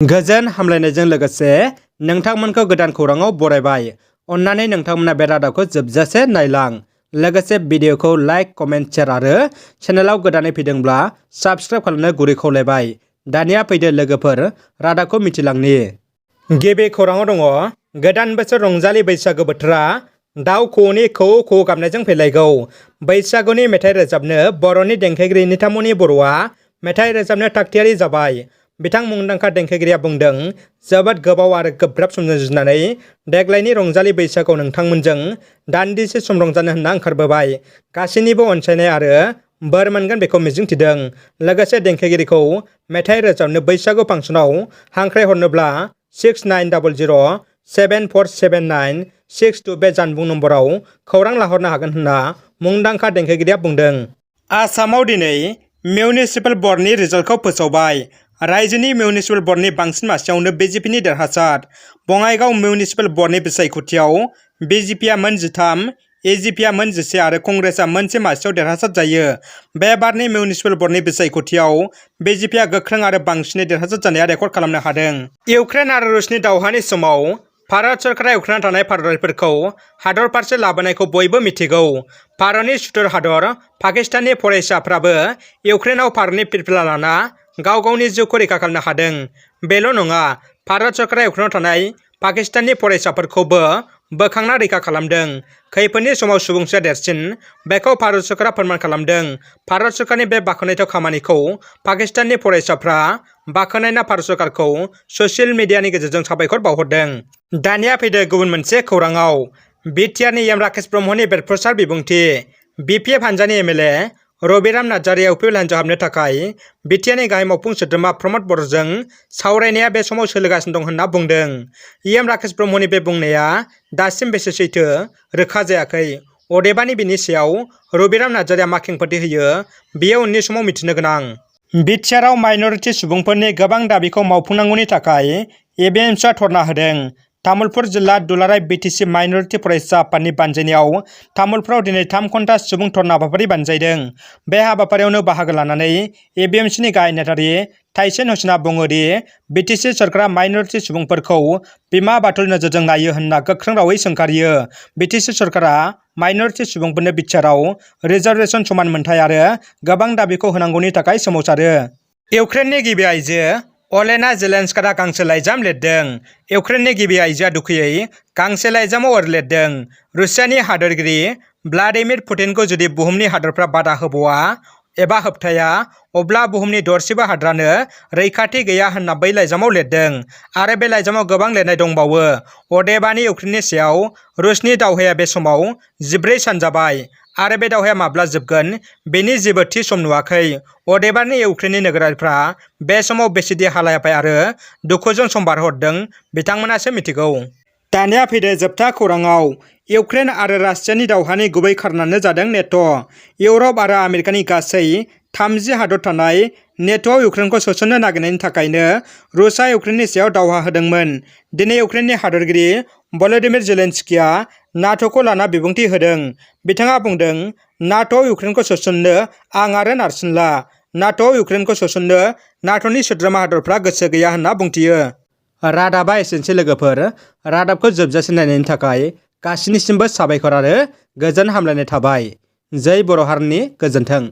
गोजोन हामलायनायजों लोगोसे नोंथांमोनखौ गोदान खौराङाव बरायबाय। अन्नानै नोंथांमोना बे रादाबखौ जोबजासे नायलां। लोगोसे भिडिअखौ लाइक, कमेन्ट, शेयार आरो चेनेलाव गोदानै फैदोंब्ला साबस्क्राइब खालामनो गुरै खावलायबाय। दानिया फैदो लोगोफोर रादाबखौ मिथिलांनि। गिबि खौराङाव दङ गोदान बोसोर रंजालि बैसागो बोथोरा दाउ खौवौनि खौवौ खौवौ गाबनायजों फैलायगौ। बैसागुनि मेथाइ रोजाबनो बर'नि देंखोगिरि निथामनि बर'आ मेथाइ रोजाबनो थागथियारि जाबाय। बिथां मुंदांखा देंखोगिरिया बुंदों, जोबोद गोबाव आरो गोब्राब समजों जुजिनानै देग्लायनि रंजालि बैसागुआव नोंथांमोनजों दान्दिसे सम रंजानो होनना ओंखारबोबाय। गासैनिबो अनसायनाय आरो बोर मोनगोन बेखौ मिजिंथिदों। लोगोसे देंखोगिरिखौ मेथाइ रोजाबनो बैसागु फांसनाव हांख्रायहरनोब्ला 6900747962 बे जानबुं नम्बराव खौरां लाहरनो हागोन होनना मुंदांखा देंखोगिरिया बुंदों। आसामाव दिनै मिउनिसिपेल बर्डनि रिजाल्टखौ फोसावबाय। रायजोनि मिउनिसिपेल बर्डनि बांसिन मासियावनो बिजेपिनि देरहासार। बङाइगाव मिउनिसिपेल बर्डनि बिसायख'थियाव बिजेपिआ मोन 13, एजिपिआ मोन 11 आरो कंग्रेसआ मोनसे मासियाव देरहासार जायो। बे बारनि मिउनिसिपेल बर्डनि बिसायख'थियाव बिजेपिआ गोख्रों आरो बांसिनै देरहासार जानाया रेकर्ड खालामनो हादों। इउक्रेन आरो रुसनि दावहानि समाव भारत सरकारा इउक्रेनाव थानाय भारतारिफोरखौ हादर फारसे लाबोनायखौ बयबो मिथिगौ। भारतनि सुथुर हादर पाकिस्ताननि फरायसाफ्राबो इउक्रेनाव भारतनि फिरफिला लाना गाव गावनि जिउखौ रैखा खालामनो हादों। बेल' नङा, भारत सरकारा इउक्रेनाव थानाय पाकिस्ताननि फरायसाफोरखौबो बोखांना रैखा खालामदों। खैफोदनि समाव सुबुंथिया देरसिन, बेखौ भारत सरकारा फोरमान खालामदों। भारत सरकारनि बे बाखनायथाव खामानिखौ पाकिस्ताननि फरायसाफ्रा बाखनायना भारत सरकारखौ ससियेल मिडियानि गेजेरजों साबायखर बावहरदों। दानिया फैदो गुबुन मोनसे खौराङाव। बिटिआरनि एम राकेश ब्रह्मनि बेरफ्रुसार बिबुंथि। BPF हानजानि MLA रबिराम नार्जारिया UPPL हानजायाव हाबनो थाखाय बिटिआरनि गाहाय मावफुं सोद्रोमा प्रमद बर'जों सावरायनाया बे समाव सोलिगासिनो दं होनना बुंदों। एम राकेश ब्रह्मनि बे बुंनाया दासिम बेसे सैथो रोखा जायाखै। अदेबानि बिनि सायाव रबिराम नार्जारिया मा खेंफोरथि होयो बेयो उननि समाव मिथिनो गोनां। बिटिआरआव माइनरिटि सुबुंफोरनि गोबां दाबिखौ मावफुंनांगौनि थाखाय एबिएमसुआ धर्ना होदों। तामुलपुर जिल्ला दुलाराय BTC माइनरिटि फरायसा आफादनि बानजायनायाव तामुलपुराव दिनै 3 घन्टा सुबुं धर्ना हाबाफारि बानजायदों। बे हाबाफारियावनो बाहागो लानानै एबिएमसुनि गाहाय नेहाथारि थाइसेन हुसेना बुङो दि BTC सरकारा माइनरिटि सुबुंफोरखौ बिमा बाथुल नोजोरजों नायो होनना गोख्रों रावै सोंखारियो। BTC सरकारा माइनरिटि सुबुंफोरनो बिटिआरआव रिजार्भेसन, समान मोनथाय आरो गोबां दाबिखौ होनांगौनि थाखाय सोमावसारो। इउक्रेननि गिबि आइजो अलेना जेलेन्सकाया गांसे लाइजाम लिरदों। इउक्रेननि गिबि आइजोआ दुखुयै गांसे लाइजामाव ओरै लिरदों, रुसियानि हादोरगिरि भ्लादिमिर पुतिनखौ जुदि बुहुमनि हादोरफ्रा बादा होबावा एबा होबथाया, अब्ला बुहुमनि दरसेबो हादोरानो रैखाथि गैया होनना बै लाइजामाव लिरदों। आरो बे लाइजामाव गोबां लिरनाय दंबावो। अदेबानि इउक्रेननि सायाव रुसनि दावहाया बे समाव 14 सान जाबाय आरो बे दावहाया माब्ला जोबगोन बेनि जेबो थि सम नुवाखै। अदेबानि इउक्रेननि नोगोरारिफ्रा बे समाव बेसेदि हालाय-हाफाय आरो दुखुजों सम बारहोहरदों बिथांमोनासो मिथिगौ। दानिया फैदो जोबथा खौराङाव। इउक्रेन आरो रासियानि दावहानि गुबै खारनानो जादों नेट'। इउरप आरो आमेरिकानि गासै 30 हादर थानाय नेट'आव इउक्रेनखौ सोसननो नागिरनायनि थाखायनो रुसआ इउक्रेननि सायाव दावहा होदोंमोन। दिनै इउक्रेननि हादोरगिरि भलदिमिर जेलेन्स्किया नाट'खौ लाना बिबुंथि होदों। बिथाङा बुंदों, नाट'आव इउक्रेनखौ सोसननो आं आरो नारसिनला। नाट'आव इउक्रेनखौ सोसननो नाट'नि सोद्रोमा हादरफ्रा गोसो गैया होनना बुंथियो। रादाबा एसेनोसै लोगोफोर। रादाबखौ जोबजासिम नायनायनि थाखाय गासिनिसिमबो साबायखर आरो गोजोन हामलायनाय थाबाय। जै बर' हारिनि गोजोन्थों।